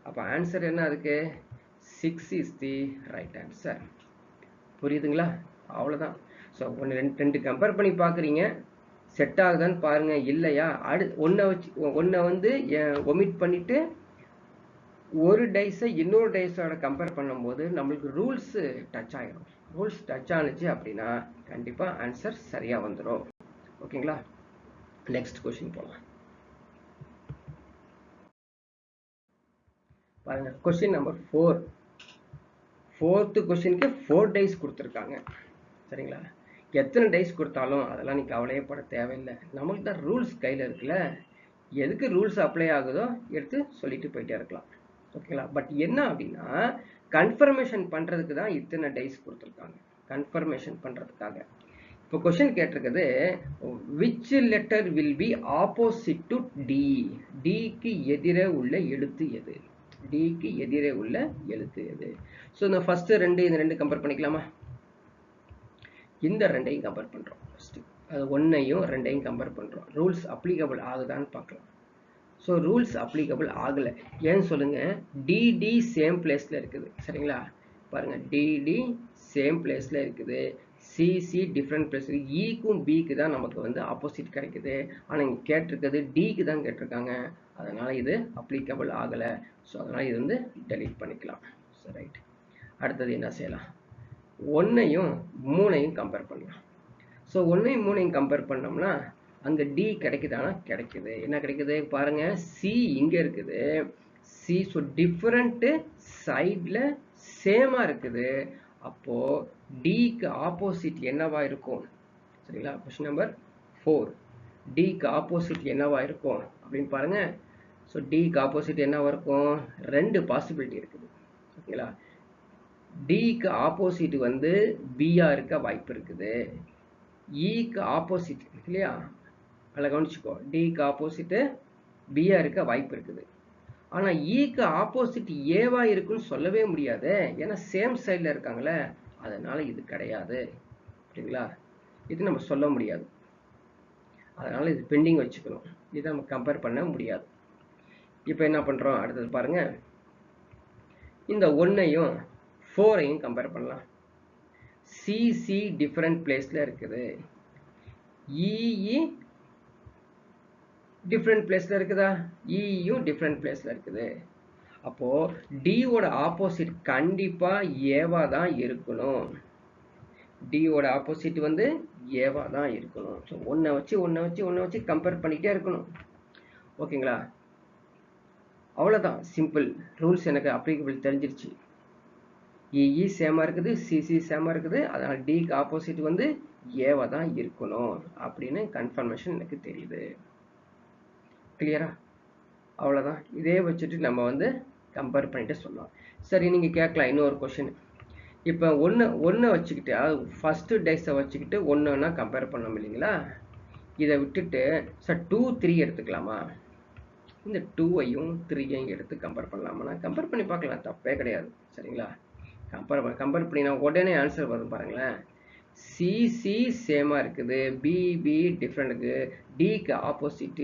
அப்போ ஆன்சர் என்ன? அதுக்கு 6 இஸ் தி ரைட் ஆன்சர். புரியுதுங்களா? அவ்வளோதான். ஸோ 2 கம்பேர் பண்ணி பார்க்குறீங்க, செட் ஆகுதான்னு பாருங்க. இல்லையா ஒன்றை வந்து ஒமிட் பண்ணிட்டு ஒரு டைஸை இன்னொரு டைஸோட கம்பேர் பண்ணும்போது நம்மளுக்கு ரூல்ஸ் டச் ஆகிடும். ரூல்ஸ் டச் ஆனிச்சு அப்படின்னா கண்டிப்பாக ஆன்சர் சரியாக வந்துடும். ஓகேங்களா? நெக்ஸ்ட் கொஸ்டின் போகலாம். பாருங்க. Question number 4. 4th கொஸ்டினுக்கு 4 டைஸ் கொடுத்துருக்காங்க. சரிங்களா? எத்தனை டைஸ் கொடுத்தாலும் அதெல்லாம் நீ கவலையே பட தேவையில்லை. நம்மளுக்கு தான் ரூல்ஸ் கையில் இருக்குல்ல. எதுக்கு ரூல்ஸ் அப்ளை ஆகுதோ எடுத்து சொல்லிட்டு போயிட்டே இருக்கலாம். ஓகேங்களா? பட் என்ன அப்படின்னா கன்ஃபர்மேஷன் பண்ணுறதுக்கு தான் இத்தனை டைஸ் கொடுத்துருக்காங்க. கன்ஃபர்மேஷன் பண்ணுறதுக்காக. இப்போ கொஸ்டின் கேட்டிருக்குது, which letter will be opposite to D? டிக்கு எதிரே உள்ள எழுத்து எது? டிக்கு எதிரே உள்ள எழுத்து எது? ஸோ இந்த ஃபர்ஸ்ட் ரெண்டு இந்த ரெண்டு கம்பேர் பண்ணிக்கலாமா? இந்த ரெண்டையும் கம்பேர் பண்ணுறோம். ஃபஸ்ட்டு அது ஒன்றையும் ரெண்டையும் கம்பேர் பண்ணுறோம். ரூல்ஸ் அப்ளிகபிள் ஆகுதான்னு பார்க்கலாம். ஸோ ரூல்ஸ் அப்ளிகபிள் ஆகலை. ஏன்னு சொல்லுங்கள், டிடி சேம் பிளேஸில் இருக்குது. சரிங்களா? பாருங்கள், டிடி சேம் பிளேஸில் இருக்குது, சிசி டிஃப்ரெண்ட் பிளேஸ். ஈக்கும் பிக்கு தான் நமக்கு வந்து ஆப்போசிட் கிடைக்குது. ஆனால் இங்கே கேட்டிருக்கிறது டிக்கு தான் கேட்டிருக்காங்க. அதனால் இது அப்ளிகபிள் ஆகலை. ஸோ அதனால் இது வந்து டெலீட் பண்ணிக்கலாம். So right. அடுத்தது என்ன செய்யலாம்? ஒன்றையும் மூணையும் கம்பேர் பண்ணலாம். ஸோ ஒன்றையும் மூணையும் கம்பேர் பண்ணோம்னா அங்கே டி கிடைக்குதானா? கிடைக்குது. என்ன கிடைக்குது பாருங்க, சி இங்கே இருக்குது. சி ஸோ டிஃப்ரெண்ட்டு சைடில் சேமாக இருக்குது. அப்போது டிக்கு ஆப்போசிட் என்னவா இருக்கும்? சரிங்களா? Question number 4. டிக்கு ஆப்போசிட் என்னவா இருக்கும் அப்படின்னு பாருங்க. ஸோ டிக்கு ஆப்போசிட் என்னவா இருக்கும்? ரெண்டு பாசிபிலிட்டி இருக்குது. ஓகேங்களா? டிக்கு ஆப்போசிட் வந்து பியா இருக்க வாய்ப்பு இருக்குது. ஈக்கு ஆப்போசிட் இல்லையா? அதில் கவனிச்சுக்கோ, டிக்கு ஆப்போசிட்டு பியா இருக்க வாய்ப்பு இருக்குது. ஆனால் ஈக்கு ஆப்போசிட் ஏவா இருக்குன்னு சொல்லவே முடியாது. ஏன்னா சேம் சைடில் இருக்காங்களே, அதனால இது கிடையாது. சரிங்களா? இது நம்ம சொல்ல முடியாது. அதனால இது பெண்டிங் வச்சுக்கணும். இதை நம்ம கம்பேர் பண்ண முடியாது. இப்போ என்ன பண்ணுறோம்? அடுத்தது பாருங்க, இந்த ஒன்னையும் 4ஐயும் கம்பேர் பண்ணலாம். சிசி டிஃப்ரெண்ட் பிளேஸில் இருக்குது, இஇ டிஃப்ரெண்ட் பிளேஸில் இருக்குதா? இயும் டிஃப்ரெண்ட் பிளேஸில் இருக்குது. அப்போது டியோட ஆப்போசிட் கண்டிப்பாக ஏவா தான் இருக்கணும். டியோட ஆப்போசிட் வந்து ஏவா தான் இருக்கணும். ஸோ ஒன்றை வச்சு கம்பேர் பண்ணிகிட்டே இருக்கணும். ஓகேங்களா? அவ்வளோதான், சிம்பிள். ரூல்ஸ் எனக்கு அப்ளிகபிள் தெரிஞ்சிருச்சு. இஇ சேமாக இருக்குது, சிசி சேமாக இருக்குது. அதனால் டிக்கு ஆப்போசிட் வந்து ஏவா தான் இருக்கணும் அப்படின்னு கன்ஃபர்மேஷன் எனக்கு தெரியுது. கிளியரா? அவ்வளோதான். இதே வச்சுட்டு நம்ம வந்து கம்பேர் பண்ணிட்டு சொல்லலாம். சரி, நீங்கள் கேட்கலாம் இன்னொரு கொஷின். இப்போ ஒன்று வச்சுக்கிட்டு, அதாவது ஃபஸ்ட்டு டைஸை வச்சுக்கிட்டு ஒன்றுன்னா கம்பேர் பண்ணோம் இல்லைங்களா? இதை விட்டுட்டு சார் 2, 3 எடுத்துக்கலாமா? இந்த 2ஐயும் 3ஐயும் எடுத்து கம்பேர் பண்ணலாமா? கம்பேர் பண்ணி பார்க்கலாம், தப்பே கிடையாது. சரிங்களா? கம்பேர் பண்ணினா உடனே ஆன்சர் வரும் பாருங்களேன். சிசி சேமாக இருக்குது, பிபி டிஃப்ரெண்ட் இருக்குது, டிக்கு ஆப்போசிட்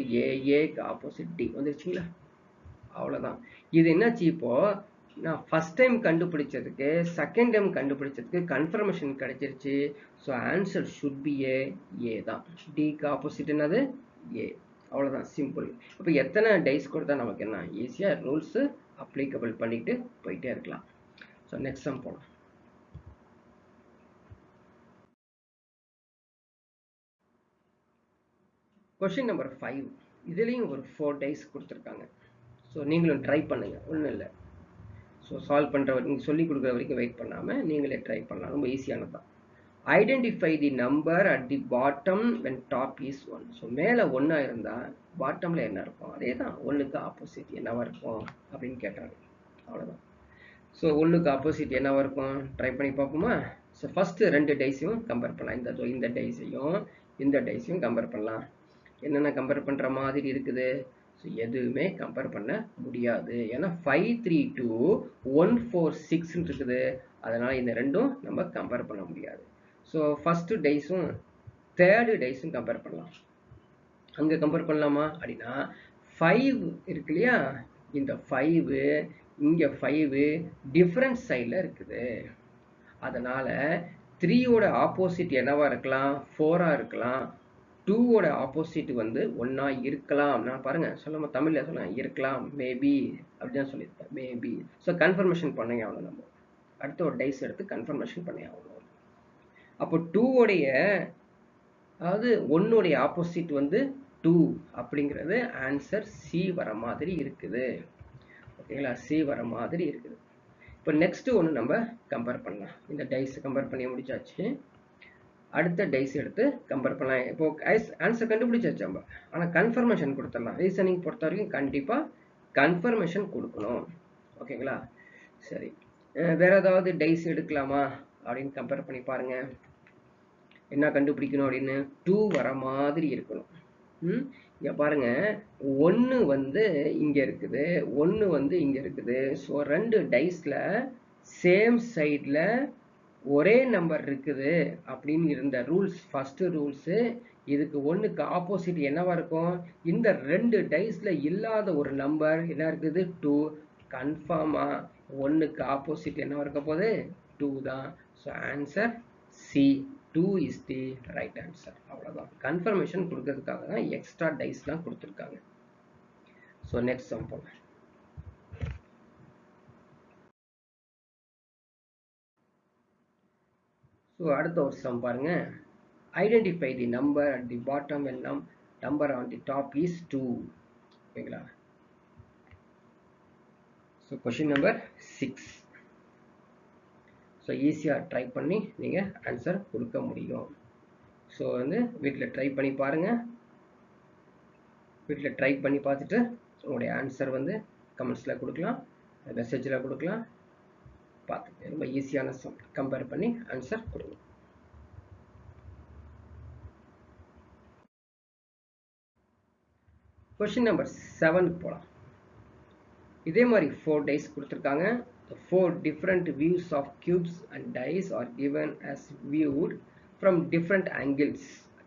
ஏக்கு ஆப்போசிட் டி வந்துருச்சுங்களா? அவ்வளோதான். இது என்னாச்சு? இப்போது நான் ஃபஸ்ட் டைம் கண்டுபிடிச்சதுக்கு செகண்ட் டைம் கண்டுபிடிச்சதுக்கு கன்ஃபர்மேஷன் கிடைச்சிருச்சு. So answer should be A தான். டிக்கு ஆப்போசிட் என்னது? ஏ. அவ்வளோதான், சிம்பிள். இப்போ எத்தனை டைஸ் கொடுத்தா நமக்கு என்ன? ஈஸியாக ரூல்ஸு அப்ளிகபிள் பண்ணிட்டு போயிட்டே இருக்கலாம். ஸோ நெக்ஸ்ட் சம் போகலாம். Question number 5. இதுலேயும் ஒரு 4 டைஸ் கொடுத்துருக்காங்க. ஸோ நீங்களும் ட்ரை பண்ணுங்கள், ஒன்றும் இல்லை. ஸோ சால்வ் பண்ணுற நீங்கள் சொல்லிக் கொடுக்குற வரைக்கும் வெயிட் பண்ணாமல் நீங்களே ட்ரை பண்ணலாம். ரொம்ப ஈஸியானது தான். Identify the number at the bottom when top is 1. So மேலே 1 இருந்தால் பாட்டமில் என்ன இருக்கும்? அதே தான், 1க்கு ஆப்போசிட் என்னவாக இருக்கும் அப்படின்னு கேட்டாங்க. அவ்வளோதான். ஸோ 1க்கு ஆப்போசிட் என்னவாக இருக்கும்? ட்ரை பண்ணி பார்ப்போமா? ஸோ ஃபஸ்ட்டு 2 டைஸையும் கம்பேர் பண்ணலாம். இந்த டைஸையும் இந்த டைஸையும் கம்பேர் பண்ணலாம். என்னென்ன கம்பேர் பண்ணுற மாதிரி இருக்குது? ஸோ எதுவுமே கம்பேர் பண்ண முடியாது. ஏன்னா 532 146 இருக்குது. அதனால் இந்த ரெண்டும் நம்ம கம்பேர் பண்ண முடியாது. ஸோ ஃபஸ்ட்டு டைஸும் தேர்டு டைஸும் கம்பேர் பண்ணலாம். அங்கே கம்பேர் பண்ணலாமா அப்படின்னா 5 இருக்கு இல்லையா? இந்த 5 இங்கே 5 டிஃப்ரெண்ட் சைடில் இருக்குது. அதனால் 3யோட ஆப்போசிட் என்னவா இருக்கலாம்? 4ஆக இருக்கலாம். 2வோட ஆப்போசிட் வந்து 1ஆ இருக்கலாம். நான் பாருங்கள் சொல்லுமா, தமிழில் சொல்லுங்கள், இருக்கலாம், மேபி அப்படிதான் சொல்லியிருக்கேன், மேபி. ஸோ கன்ஃபர்மேஷன் பண்ணி ஆகணும். நம்ம அடுத்த ஒரு டைஸ் எடுத்து கன்ஃபர்மேஷன் பண்ணி ஆகணும். அப்போ 2வோடைய, அதாவது 1னுடைய ஆப்போசிட் வந்து 2 அப்படிங்கிறது ஆன்சர் சி வர மாதிரி இருக்குது. ஓகேங்களா? சி வர மாதிரி இருக்குது. இப்போ நெக்ஸ்ட்டு ஒன்று நம்ம கம்பேர் பண்ணலாம். இந்த டைஸ் கம்பேர் பண்ணி முடிச்சாச்சு. அடுத்த டைஸ் எடுத்து கம்பேர் பண்ணலாம். இப்போ ஆன்சர் கண்டுபிடிச்சாச்சு நம்ம, ஆனால் கன்ஃபர்மேஷன் கொடுத்துடலாம். ரீசனிங் பொறுத்த வரைக்கும் கண்டிப்பாக கன்ஃபர்மேஷன் கொடுக்கணும். ஓகேங்களா? சரி, வேறு ஏதாவது டைஸ் எடுக்கலாமா அப்படின்னு கம்பேர் பண்ணி பாருங்கள். என்ன கண்டுபிடிக்கணும் அப்படின்னு? 2 வர மாதிரி இருக்கணும். இங்க பாருங்க, 1 வந்து இங்க இருக்குது, 1 வந்து இங்க இருக்குது. ஸோ 2 டைஸ்ல சேம் சைட்ல ஒரே நம்பர் இருக்குது அப்படின்னு இருந்த ரூல்ஸ், ஃபர்ஸ்ட் ரூல்ஸ். இதுக்கு 1க்கு ஆப்போசிட் என்னவா இருக்கும்? இந்த 2 டைஸ்ல இல்லாத ஒரு நம்பர் என்ன இருக்குது? 2. கன்ஃபார்மா 1க்கு ஆப்போசிட் என்னவா இருக்க போகுது? 2 தான். So answer C, 2 is the right answer. அவ்வளவுதான். கன்ஃபர்மேஷன் கொடுக்கறதுக்காக தான் எக்ஸ்ட்ரா டைஸ்லாம் கொடுத்துருக்காங்க. ஸோ நெக்ஸ்ட் சம் போங்க. ஸோ அடுத்த ஒரு சம் பாருங்க. Identify the number at the bottom and number on the top is 2. ஓகேங்களா? So question number 6. ஸோ ஈஸியாக ட்ரை பண்ணி நீங்கள் ஆன்சர் கொடுக்க முடியும். ஸோ வந்து வீட்டில் ட்ரை பண்ணி பாருங்கள். வீட்டில் ட்ரை பண்ணி பார்த்துட்டு உங்களுடைய ஆன்சர் வந்து கமெண்ட்ஸில் கொடுக்கலாம், மெசேஜில் கொடுக்கலாம். பார்த்துட்டு ரொம்ப ஈஸியான சம் கம்பேர் பண்ணி ஆன்சர் கொடுங்க. கொஷின் நம்பர் 7 போகலாம். இதே மாதிரி 4 டைஸ் கொடுத்துருக்காங்க. 4 different views of cubes and dice are given as viewed from different angles.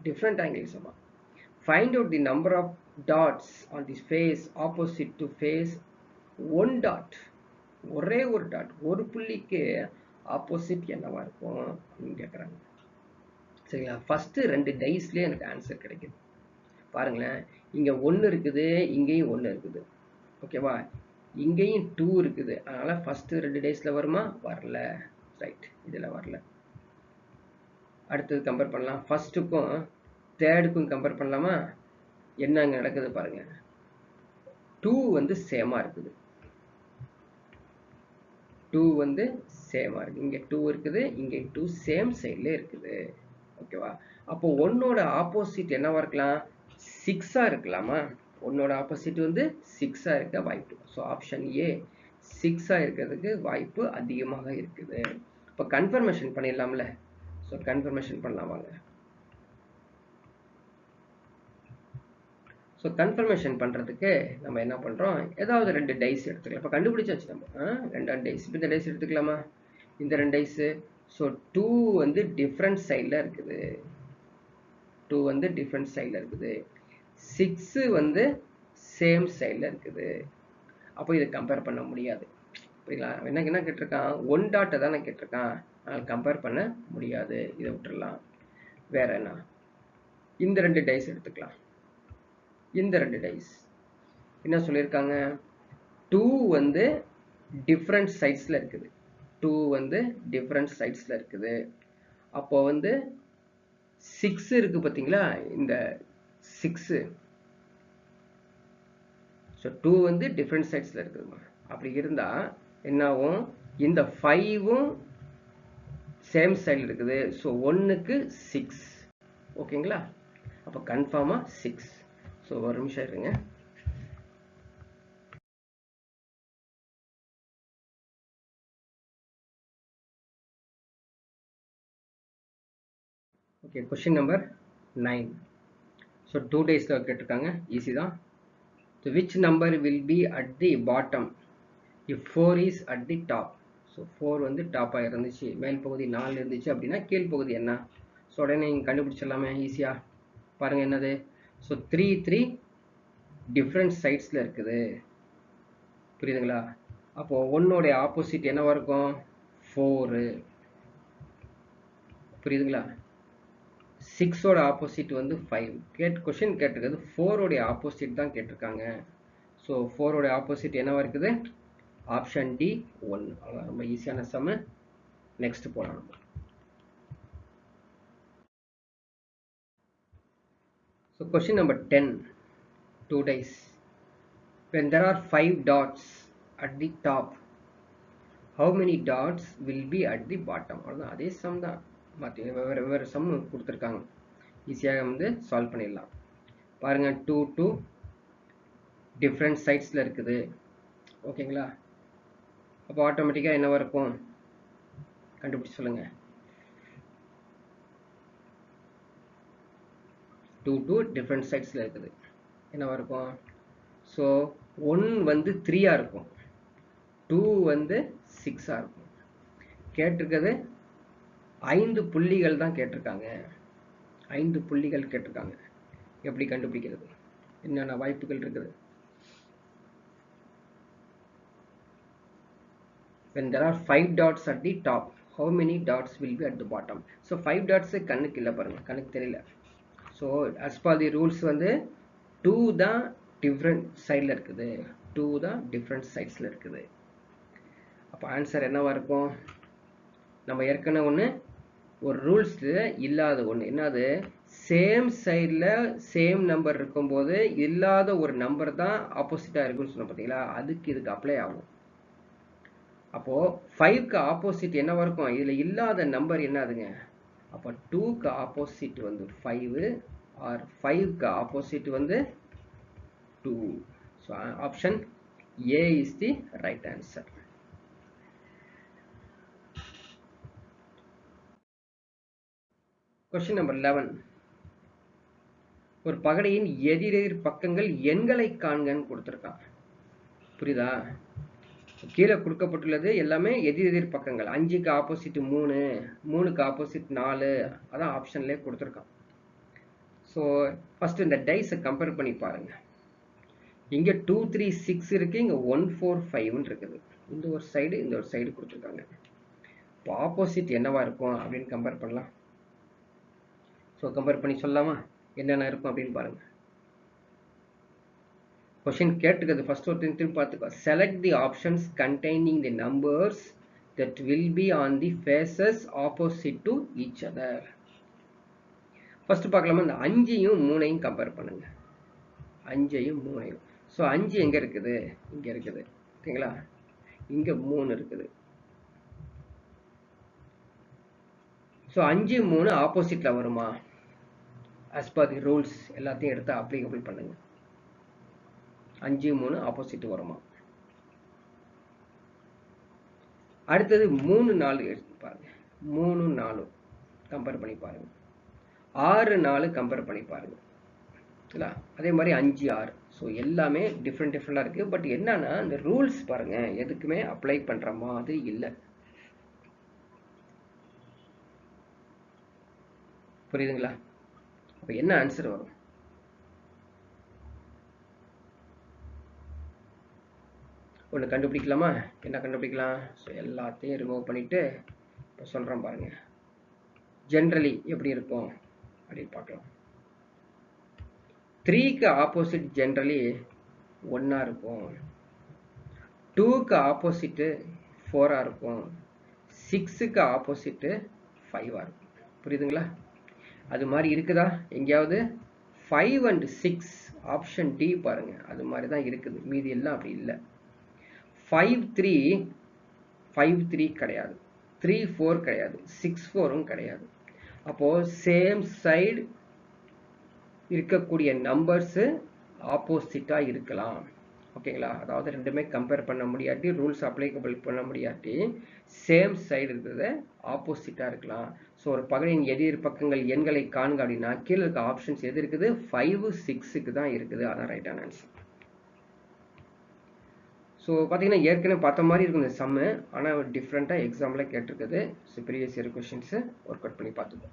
Different angles. Find out the number of dots on the face opposite to face 1 dot. ஒரே ஒரு dot, ஒரு புள்ளிக்கு opposite என்னவா இருக்கும் அப்படின்னு கேட்குறாங்க. சரிங்களா? ஃபர்ஸ்ட் 2 டைஸ்லேயே எனக்கு ஆன்சர் கிடைக்குது. பாருங்களேன், இங்கே 1 இருக்குது, இங்கேயும் 1 இருக்குது. ஓகேவா? இங்கேயும் 2 இருக்குது. அதனால் ஃபஸ்ட்டு 2 டேஸில் வருமா? வரல. ரைட், இதில் வரல. அடுத்தது கம்பேர் பண்ணலாம். ஃபஸ்ட்டுக்கும் தேர்டுக்கும் கம்பேர் பண்ணலாமா? என்ன அங்கே நடக்குது பாருங்க. 2 வந்து சேமாக இருக்குது. 2 வந்து சேமாக இருக்குது. இங்கே 2 இருக்குது, இங்கே 2 சேம் சைடில் இருக்குது. ஓகேவா? அப்போ 1ஓட ஆப்போசிட் என்னவா இருக்கலாம்? 6ஆ இருக்கலாமா? 1ஓட ஆப்போசிட் வந்து 6ஆ இருக்க வாய்ப்பு. ஸோ ஆப்ஷன் ஏ 6ஆ இருக்கிறதுக்கு வாய்ப்பு அதிகமாக இருக்குது. இப்போ கன்ஃபர்மேஷன் பண்ணிடலாம்ல. ஸோ கன்ஃபர்மேஷன் பண்ணலாம் வாங்க. ஸோ கன்ஃபர்மேஷன் பண்ணுறதுக்கு நம்ம என்ன பண்ணுறோம்? ஏதாவது 2 டைஸ் எடுத்துக்கலாம். இப்போ கண்டுபிடிச்சாச்சு நம்ம. 2 டைஸ். இப்போ இந்த டைஸ் எடுத்துக்கலாமா? இந்த 2 டைஸு. ஸோ 2 வந்து டிஃப்ரெண்ட் சைடில் இருக்குது. 2 வந்து டிஃப்ரெண்ட் சைடில் இருக்குது. 6 வந்து சேம் சைடில் இருக்குது. அப்போ இதை கம்பேர் பண்ண முடியாது. புரியுங்களா? என்ன கேட்டிருக்கான்? 1 டாட்டை தானே கேட்டிருக்கான். அதனால் கம்பேர் பண்ண முடியாது. இதை விட்டுடலாம். வேற என்ன? இந்த 2 டைஸ் எடுத்துக்கலாம். இந்த 2 டைஸ் என்ன சொல்லியிருக்காங்க? 2 வந்து டிஃப்ரெண்ட் சைட்ஸில் இருக்குது. 2 வந்து டிஃப்ரெண்ட் சைட்ஸில் இருக்குது. அப்போ வந்து 6 இருக்குது பார்த்தீங்களா? இந்த 6. ஸோ 2 வந்து டிஃப்ரெண்ட் சைட்ஸில் இருக்குதுமா. அப்படி இருந்தால் என்னாகும்? இந்த 5ம் சேம் சைடில் இருக்குது. ஸோ 1க்கு 6. ஓகேங்களா? அப்போ கன்ஃபார்மாக 6. ஸோ ஒரு நிமிஷம் இருங்க. Okay, question number 9. ஸோ 2 டேஸில் கேட்டிருக்காங்க. ஈஸி தான். So which number will be at the bottom if 4 is at the top? So 4 வந்து டாப்பாக இருந்துச்சு, மேல் பகுதி 4 இருந்துச்சு அப்படின்னா கீழ் பகுதி என்ன? ஸோ உடனே நீங்கள் கண்டுபிடிச்சிடலாமே ஈஸியாக. பாருங்கள் என்னது? ஸோ 3 3 டிஃப்ரெண்ட் சைட்ஸில் இருக்குது. புரியுதுங்களா? அப்போது 1ஓடைய ஆப்போசிட் என்னவா இருக்கும்? 4. புரியுதுங்களா? 6ஓட ஆப்போசிட் வந்து 5. கொஸ்டின் கேட்டிருக்கிறது 4ஓடைய ஆப்போசிட் தான் கேட்டிருக்காங்க. ஸோ 4ஓடைய ஆப்போசிட் என்னவா இருக்குது? Option D 1. அவ்வளோ ரொம்ப ஈஸியான சம்மு. நெக்ஸ்ட் போகலாம். So question number 10. 2 days. When there are 5 dots at the top, how many dots will be at the bottom? அவ்வளோதான், அதே சம் தான். மற்ற வெவ்வேறு சம் கொடுத்துருக்காங்க. ஈஸியாக வந்து சால்வ் பண்ணிடலாம். பாருங்கள், 2 2 டிஃப்ரெண்ட் சைட்ஸில் இருக்குது. ஓகேங்களா? அப்போ ஆட்டோமேட்டிக்காக என்னவா இருக்கும்? கண்டுபிடிச்சு சொல்லுங்கள். 2 டிஃப்ரெண்ட் சைட்ஸில் இருக்குது. என்னவா இருக்கும்? ஸோ 1 வந்து 3 இருக்கும், 2 வந்து 6 இருக்கும். கேட்டிருக்கிறது 5 புள்ளிகள் தான் கேட்டிருக்காங்க. 5 புள்ளிகள் கேட்டிருக்காங்க. எப்படி கண்டுபிடிக்கிறது? என்னென்ன வாய்ப்புகள் இருக்குது? When there are 5 dots at the top, how many dots will be at the bottom? So 5 dots கண்ணுக்கு இல்லை பாருங்க, கண்ணுக்கு தெரியல. So as per the rules வந்து 2 தான் டிஃப்ரெண்ட் சைடில் இருக்குது, 2 தான் டிஃப்ரெண்ட் சைட்ஸில் இருக்குது. அப்போ ஆன்சர் என்னவா இருக்கும்? நம்ம ஏற்கனவே ஒன்று ஒரு ரூல்ஸில் இல்லாத ஒன்று என்னது, சேம் சைடில் சேம் நம்பர் இருக்கும்போது இல்லாத ஒரு நம்பர் தான் ஆப்போசிட்டாக இருக்குன்னு சொன்ன பார்த்தீங்களா, அதுக்கு இதுக்கு அப்ளை ஆகும். அப்போது 5க்கு ஆப்போசிட் என்னவா இருக்கும்? இதில் இல்லாத நம்பர் என்னதுங்க? அப்போ 2க்கு ஆப்போசிட் வந்து 5 ஆர் 5க்கு ஆப்போசிட் வந்து 2. So option A is the right answer. Question number 11. ஒரு பகடையின் எதிரெதிர் பக்கங்கள் எண்களை காண்கன்னு கொடுத்துருக்கான். புரியுதா? கீழே கொடுக்கப்பட்டுள்ளது எல்லாமே எதிரெதிர் பக்கங்கள். 5க்கு ஆப்போசிட் 3, 3க்கு ஆப்போசிட் 4, அதான் ஆப்ஷன்லேயே கொடுத்துருக்கான். ஸோ ஃபர்ஸ்ட் இந்த டைஸை கம்பேர் பண்ணி பாருங்க. இங்கே 2 3 6 இருக்கு, இங்கே 1 4 5 இருக்குது. இந்த ஒரு சைடு இந்த ஒரு சைடு கொடுத்துருக்காங்க. இப்போ ஆப்போசிட் என்னவா இருக்கும் அப்படின்னு கம்பேர் பண்ணலாம். ஸோ கம்பேர் பண்ணி சொல்லலாமா என்னென்ன இருக்கும் அப்படின்னு பாருங்க. கொஸ்டின் கேட்டுக்கிறது ஃபர்ஸ்ட் ஒரு திரும்பி பார்த்துக்கோ. Select the options containing the numbers that will be on the faces opposite to each other. First பார்க்கலாமா, இந்த 5யும் 3யும் கம்பேர் பண்ணுங்க. 5யும் 3யும். ஸோ 5 எங்கே இருக்குது? இங்கே இருக்குது. ஓகேங்களா? இங்கே 3 இருக்குது. ஸோ 5 3 ஆப்போசிட்டில் வருமா? as per the rules எல்லாத்தையும் எடுத்து அப்ளிகபிள் பண்ணுங்க. 5 3 ஆப்போசிட் வருமா? அடுத்தது 3 4 எடுத்து பாருங்க. 3 4 கம்பேர் பண்ணி பாருங்க. 6 4 கம்பேர் பண்ணி பாருங்க. இல்ல அதே மாதிரி 5 6. ஸோ எல்லாமே டிஃப்ரெண்டாக இருக்குது. பட் என்னன்னா இந்த ரூல்ஸ் பாருங்க எதுக்குமே அப்ளை பண்ணுற மாதிரி இல்லை. புரியுதுங்களா? அப்போ என்ன ஆன்சர் வரும்? ஒன்று கண்டுபிடிக்கலாமா? என்ன கண்டுபிடிக்கலாம்? ஸோ எல்லாத்தையும் ரிமூவ் பண்ணிவிட்டு இப்போ சொல்கிறேன் பாருங்க. ஜென்ரலி எப்படி இருக்கும் அப்படின்னு பார்க்கலாம். 3க்கு ஆப்போசிட் ஜென்ரலி 1 இருக்கும், 2க்கு ஆப்போசிட்டு 4 இருக்கும், 6க்கு ஆப்போசிட்டு 5 இருக்கும். புரியுதுங்களா? அது மாதிரி இருக்குதா எங்கேயாவது? 5 and 6 ஆப்ஷன் டி பாருங்க, அது மாதிரி தான் இருக்குது. மீதி எல்லாம் அப்படி இல்லை. 5 3 கிடையாது, 3 4 கிடையாது, 6 4ம் கிடையாது. அப்போ சேம் சைடு இருக்கக்கூடிய நம்பர்ஸ் ஆப்போசிட்டா இருக்கலாம். ஓகேங்களா? அதாவது ரெண்டுமே கம்பேர் பண்ண முடியாட்டி, ரூல்ஸ் அப்ளிகபிள் பண்ண முடியாட்டி, சேம் சைடு இருக்கிறத ஆப்போசிட்டா இருக்கலாம். ஸோ ஒரு பகடையின் எதிர் பக்கங்கள் எண்களை காண்க அப்படின்னா கீழே இருக்க ஆப்ஷன்ஸ் எது இருக்குது? 5 6க்கு தான் இருக்குது. அதான் ரைட்டான ஆன்சர். ஸோ பார்த்தீங்கன்னா ஏற்கனவே பார்த்த மாதிரி இருக்கும் இந்த சம்மு, ஆனால் டிஃப்ரெண்ட்டாக எக்ஸாம்பிள் கேட்டிருக்குது. So previous year questions work out பண்ணி பார்த்துக்கோ.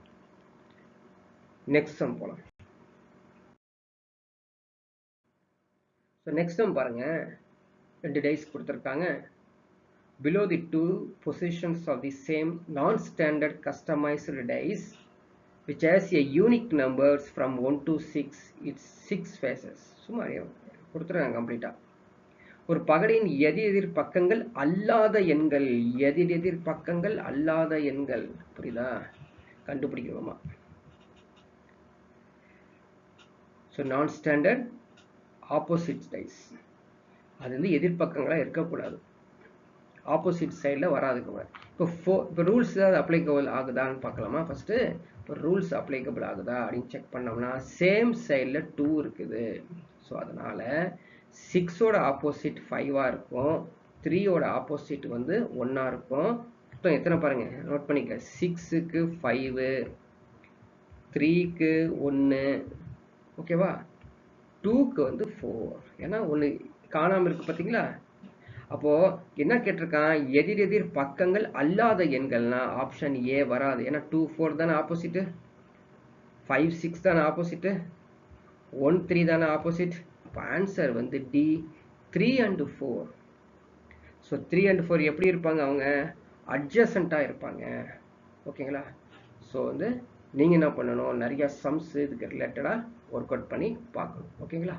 நெக்ஸ்ட் சம் போகலாம். ஸோ நெக்ஸ்ட் சம் பாருங்க, 2 டைஸ் கொடுத்துருக்காங்க. Below the 2 positions of the same non-standard customized dice which has a unique numbers from 1 to 6, its 6 faces. சும்மா கொடுத்துருக்காங்க கம்ப்ளீட்டாக. ஒரு பகடையின் எதிரெதிர் பக்கங்கள் அல்லாத எண்கள், எதிரெதிர் பக்கங்கள் அல்லாத எண்கள். புரியுதா? கண்டுபிடிக்கணுமா? ஸோ நான் ஸ்டாண்டர்ட் ஆப்போசிட் டைஸ், அது வந்து எதிர்பக்கங்களாக இருக்கக்கூடாது, ஆப்போசிட் சைடில் வராதுக்கு. இப்போ ரூல்ஸ் ஏதாவது அப்ளிகபிள் ஆகுதான்னு பார்க்கலாமா? ஃபஸ்ட்டு இப்போ ரூல்ஸ் அப்ளிகபிள் ஆகுதா அப்படின்னு செக் பண்ணோம்னா சேம் சைடில் 2 இருக்குது. ஸோ அதனால் 6ஓட ஆப்போசிட் 5ஆக இருக்கும், 3ஓட ஆப்போசிட் வந்து 1ஆக இருக்கும். மொத்தம் எத்தனை பாருங்கள், நோட் பண்ணிக்க. 6க்கு 5, 3க்கு 1, ஓகேவா? 2க்கு வந்து 4. ஏன்னா ஒன்று காணாமல் இருக்கு பார்த்தீங்களா? அப்போ என்ன கேட்டிருக்கான், எதிரெதிர் பக்கங்கள் அல்லாத எண்கள்னா ஆப்ஷன் ஏ வராது. ஏன்னா 2 4 தானே ஆப்போசிட், 5 6 தானே ஆப்போசிட், 1 3 தானே ஆப்போசிட். அப்போ ஆன்சர் வந்து டி 3 and 4. ஸோ 3 and 4 எப்படி இருப்பாங்க, அவங்க அட்ஜசண்ட்டாக இருப்பாங்க. ஓகேங்களா? ஸோ வந்து நீங்கள் என்ன பண்ணணும், நிறையா சம்ஸ் இதுக்கு ரிலேட்டடாக ஒர்க் அவுட் பண்ணி பார்க்கணும். ஓகேங்களா?